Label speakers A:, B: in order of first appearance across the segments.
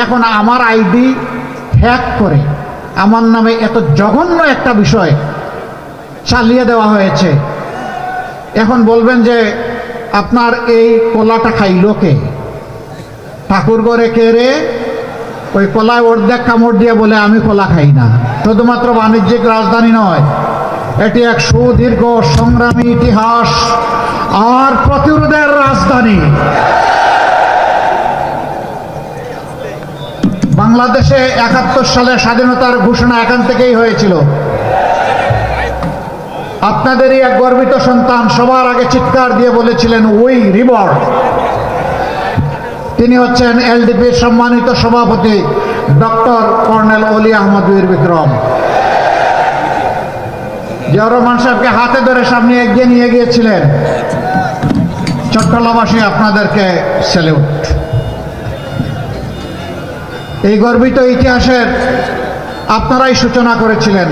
A: এখন আমার ID hack করে আমার নামে এত জঘন্য একটা বিষয় চালিয়ে দেওয়া হয়েছে। এখন বলবেন যে আপনার এই কলাটা খাইলো কে? ঠাকুর ঘরে কে রে? ওই কলায় অর্ধেক কামড় দিয়ে বলে আমি কলা খাই না। শুধুমাত্র বাণিজ্যিক রাজধানী নয়, এটি এক সুদীর্ঘ সংগ্রামী ইতিহাস আর প্রতিরোধের রাজধানী। বাংলাদেশে ৭১ সালে স্বাধীনতার ঘোষণা এখান থেকেই হয়েছিল। আপনাদেরই এক গর্বিত সন্তান সবার আগে চিৎকার দিয়ে বলেছিলেন উই রিবর্ন। তিনি হচ্ছেন এলডিপির সম্মানিত সভাপতি ডক্টর কর্নেল অলি আহমদ বীর বিক্রম। জিয়াউর রহমান সাহেবকে হাতে ধরে সামনে এগিয়ে নিয়ে গিয়েছিলেন। চট্টলাবাসী আপনাদেরকে স্যালুট। এই গর্বিত ইতিহাসের আপনারাই সূচনা করেছিলেন।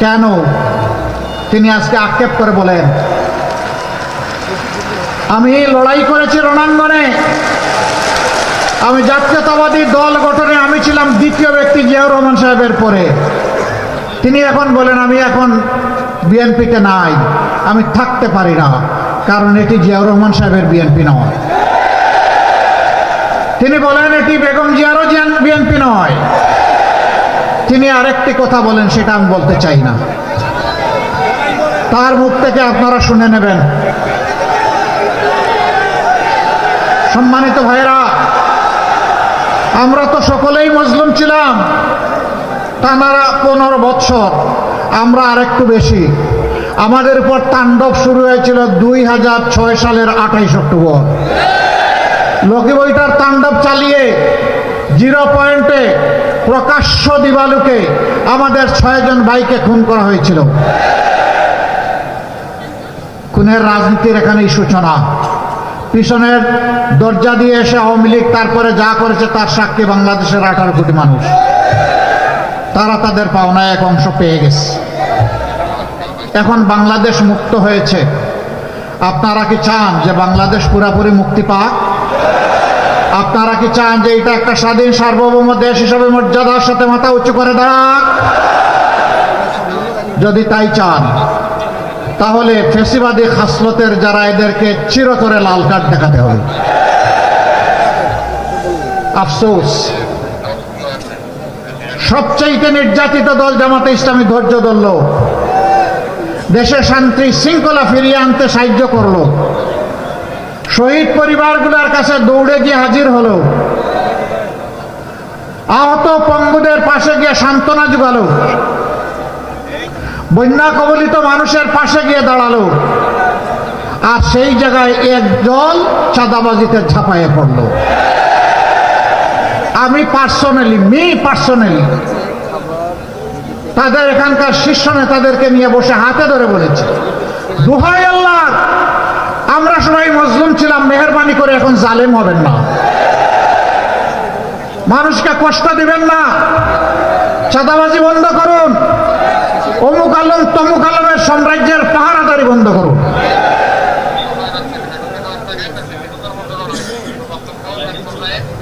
A: কেন? তিনি আজকে আক্ষেপ করে বলেন, আমি লড়াই করেছি রণাঙ্গনে, আমি জাতীয়তাবাদী দল গঠনে আমি ছিলাম দ্বিতীয় ব্যক্তি জিয়াউর রহমান সাহেবের পরে। তিনি এখন বলেন আমি এখন বিএনপিতে নাই, আমি থাকতে পারি না, কারণ এটি জিয়াউর রহমান সাহেবের বিএনপি নয়। তিনি বলেন এটি বেগম জিয়ারও বিএনপি নয়। তিনি আরেকটি কথা বলেন, সেটা আমি বলতে চাই না, তার মুখ থেকে আপনারা শুনে নেবেন। সম্মানিত ভাইরা, আমরা তো সকলেই মজলুম ছিলাম টানা 15 বৎসর, আমরা আরেকটু বেশি। আমাদের উপর তাণ্ডব শুরু হয়েছিল 2006 সালের 28 অক্টোবর। লকি বইটার তাণ্ডব চালিয়ে 0 পয়েন্টে প্রকাশ্য দিবালুকে আমাদের 6 জন ভাইকে খুন করা হয়েছিল। খুনের রাজনীতির এখানেই সূচনা। পিছনের দরজা দিয়ে এসে আওয়ামী লীগ তারপরে যা করেছে তার সাক্ষী বাংলাদেশের 18 কোটি মানুষ। তারা তাদের পাওনায় এক অংশ পেয়ে গেছে। এখন বাংলাদেশ মুক্ত হয়েছে। আপনারা কি চান যে বাংলাদেশ পুরাপুরি মুক্তি পাক? আপনারা কি চান যে এটা একটা স্বাধীন সার্বভৌম দেশ হিসাবে মর্যাদার সাথে মাথা উঁচু করে দাঁড়াক? যদি তাই চান, তাহলে ফেসিবাদী খাসলতের যারা এদেরকে চিরতরে লাল কার্ড দেখাতে হবে। আফসোস, সবচাইতে নির্যাতিত দল জামাতে ইসলামী ধৈর্য ধরল, দেশে শান্তি শৃঙ্খলা ফিরিয়ে আনতে সাহায্য করল, শহীদ পরিবারগুলোর কাছে দৌড়ে গিয়ে হাজির হলো, আহত পঙ্গুদের পাশে গিয়ে সান্ত্বনা জোগালো, বন্যা কবলিত মানুষের পাশে গিয়ে দাঁড়ালো। আর সেই জায়গায় এক দল চাঁদাবাজিতে ঝাঁপাইয়ে পড়ল। আমি পার্সোনালি তাদের এখানকার শীর্ষ নেতাদেরকে নিয়ে বসে হাতে ধরে বলেছি, দোহাই আল্লাহ, আমরা সবাই মজলুম ছিলাম, মেহেরবানি করে এখন জালেম হবেন না, মানুষকে কষ্ট দিবেন না, চাঁদাবাজি বন্ধ করুন, অমুক আলম তমুক আলমের সাম্রাজ্যের পাহারাদারি বন্ধ করুন।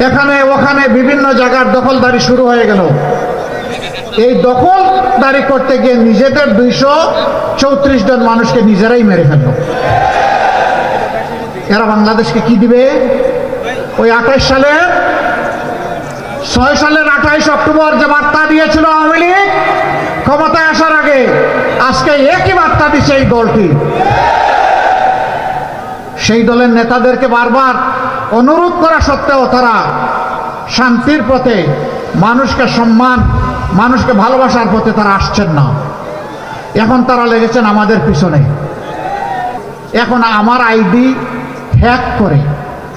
A: এখানে ওখানে বিভিন্ন জায়গার দখলদারি শুরু হয়ে গেল। এই দখলদারি করতে গিয়ে নিজেদের 234 জন মানুষকে নিজেরাই মেরে ফেলল। এরা বাংলাদেশকে কি দিবে? ওই 28 সালের 6 সালের 28 অক্টোবর যে বার্তা দিয়েছিল আওয়ামী লীগ ক্ষমতায় আসার আগে, আজকে একই বার্তা দিচ্ছে এই দলটি। সেই দলের নেতাদেরকে বারবার অনুরোধ করা সত্ত্বেও তারা শান্তির পথে, মানুষকে সম্মান, মানুষকে ভালোবাসার পথে তারা আসছেন না। এখন তারা লেগেছেন আমাদের পিছনে। এখন আমার আইডি হ্যাক করে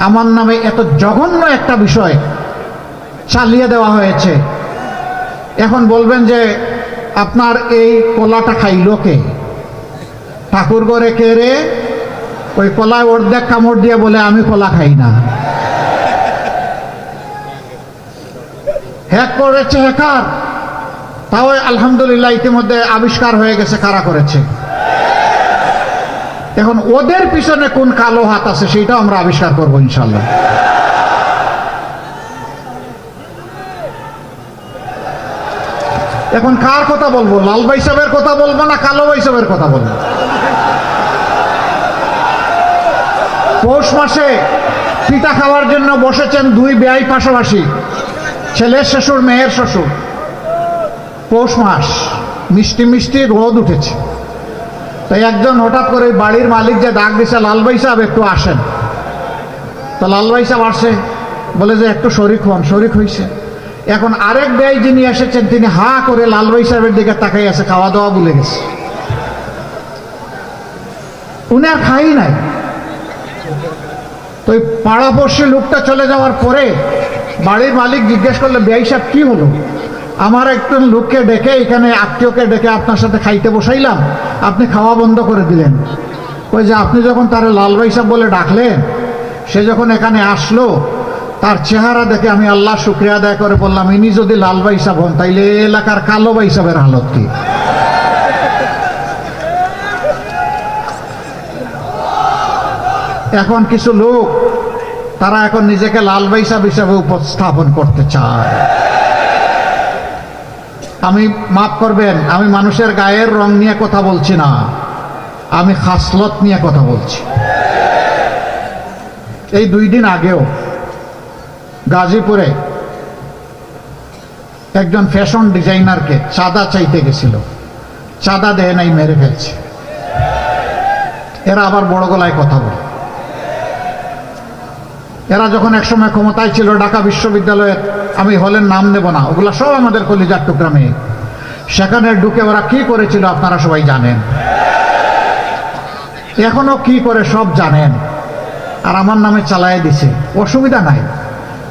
A: আমার নামে এত জঘন্য একটা বিষয় চালিয়ে দেওয়া হয়েছে। এখন বলবেন যে আপনার এই কলাটা খাইলো কে? ঠাকুর ঘরে কে রে? ওই কলায় অর্ধেক কামড় দিয়ে বলে আমি কলা খাই না। হ্যাক করেছে হ্যাকার, তাও আলহামদুলিল্লাহ ইতিমধ্যে আবিষ্কার হয়ে গেছে কারা করেছে। এখন ওদের পিছনে কোন কালো হাত আছে সেটাও আমরা আবিষ্কার করবো ইনশাল্লাহ। এখন কার কথা বলবো, লাল ভাই সাহেবের কথা বলবো না কালো ভাই সাহেবের কথা বলবো? পৌষ মাসে পিঠা খাওয়ার জন্য বসেছেন দুই বেয়াই পাশাপাশি, ছেলের শ্বশুর মেয়ের শ্বশুর। পৌষ মাস, মিষ্টি মিষ্টি রোদ উঠেছে। তাই একজন হঠাৎ করে বাড়ির মালিক যে ডাক দিছে, লাল ভাই সাহেব একটু আসেন। তো লাল ভাই সাহেব আসে, বলে যে একটু শরিক হন। শরিক হয়েছে। এখন আরেক ব্যয় যিনি এসেছেন তিনি হা করে লাল ভাই সাহেবের দিকে তাকাই আছে, খাওয়া দাওয়া ভুলে গেছে। উনি আর খাই নাই। তো ওই পাড়াপড়শি লোকটা চলে যাওয়ার পরে বাড়ির মালিক জিজ্ঞেস করলে, ব্যয় সাহেব কি হলো? আমার একজন লোককে ডেকে, এখানে আত্মীয়কে ডেকে আপনার সাথে খাইতে বসাইলাম, আপনি খাওয়া বন্ধ করে দিলেন। ওই যে আপনি যখন তার লাল ভাই সাহেব বলে ডাকলেন, সে যখন এখানে আসলো, তার চেহারা দেখে আমি আল্লাহ শুকরিয়া আদায় করে বললাম, ইনি যদি লাল ভাই সাহেব হন তাইলে এলাকার কালো ভাই সাহেবের হালত কি? এখন কিছু লোক তারা এখন নিজেকে লাল ভাই সাহেব হিসাবে উপস্থাপন করতে চায়। আমি মাফ করবেন, আমি মানুষের গায়ের রং নিয়ে কথা বলছি না, আমি খাসলত নিয়ে কথা বলছি। এই 2 দিন আগেও গাজীপুরে একজন ফ্যাশন ডিজাইনারকে চাঁদা চাইতে গেছিল, চাঁদা দেয় নাই, মেরে ফেলছে। এরা আবার বড় গলায় কথা বলে। এরা যখন একসময় ক্ষমতায় ছিল, ঢাকা বিশ্ববিদ্যালয়ের, আমি হলের নাম নেব না, ওগুলা সব আমাদের কলিজার টুকরা মেয়ে, সেখানে ঢুকে ওরা কি করেছিল আপনারা সবাই জানেন, এখনো কি করে সব জানেন। আর আমার নামে চালায় দিছে, অসুবিধা নাই।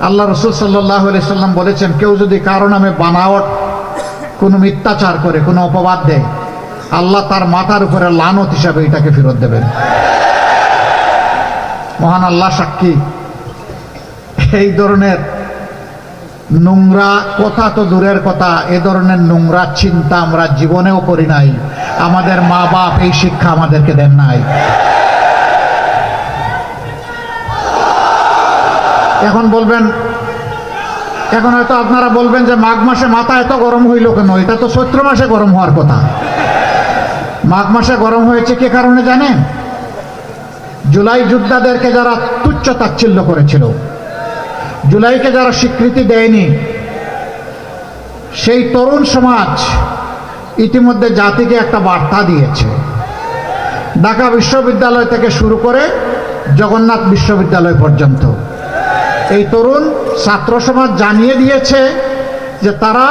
A: আল্লাহ রসুল সাল্লাল্লাহু আলাইহি সাল্লাম বলেছেন, কেউ যদি কারো নামে বানাওয়াট কোনো মিথ্যাচার করে, কোনো অপবাদ দেয়, আল্লাহ তার মাথার উপরে লানত হিসাবে এটাকে ফেরত দেবেন। মহান আল্লাহ সাক্ষী, এই ধরনের নোংরা কথা তো দূরের কথা, এ ধরনের নোংরা চিন্তা আমরা জীবনেও করি নাই। আমাদের মা বাপ এই শিক্ষা আমাদেরকে দেন নাই। এখন বলবেন, এখন হয়তো আপনারা বলবেন যে মাঘ মাসে মাথা এত গরম হইল কেন? এটা তো চৈত্র মাসে গরম হওয়ার কথা। মাঘ মাসে গরম হয়েছে কি কারণে জানেন? জুলাই যোদ্ধাদেরকে যারা তুচ্ছ তাচ্ছিল্য করেছিল, জুলাইকে যারা স্বীকৃতি দেয়নি, সেই তরুণ সমাজ ইতিমধ্যে জাতিকে একটা বার্তা দিয়েছে। ঢাকা বিশ্ববিদ্যালয় থেকে শুরু করে জগন্নাথ বিশ্ববিদ্যালয় পর্যন্ত এই তরুণ ছাত্র সমাজ জানিয়ে দিয়েছে যে তারা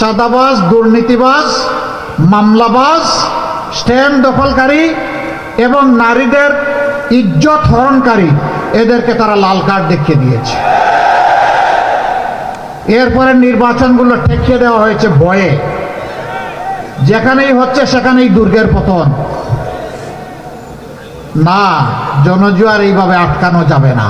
A: চাঁদাবাজ, দুর্নীতিবাজ, মামলাবাজ, স্ট্যান্ড দখলকারী এবং নারীদের ইজ্জত হরণকারী, এদেরকে তারা লাল কার্ড দেখিয়ে দিয়েছে। এরপরে নির্বাচনগুলো ঠেকিয়ে দেওয়া হয়েছে ভয়ে। যেখানেই হচ্ছে সেখানেই দুর্গের পতন। না, জনজুয়ার এইভাবে আটকানো যাবে না।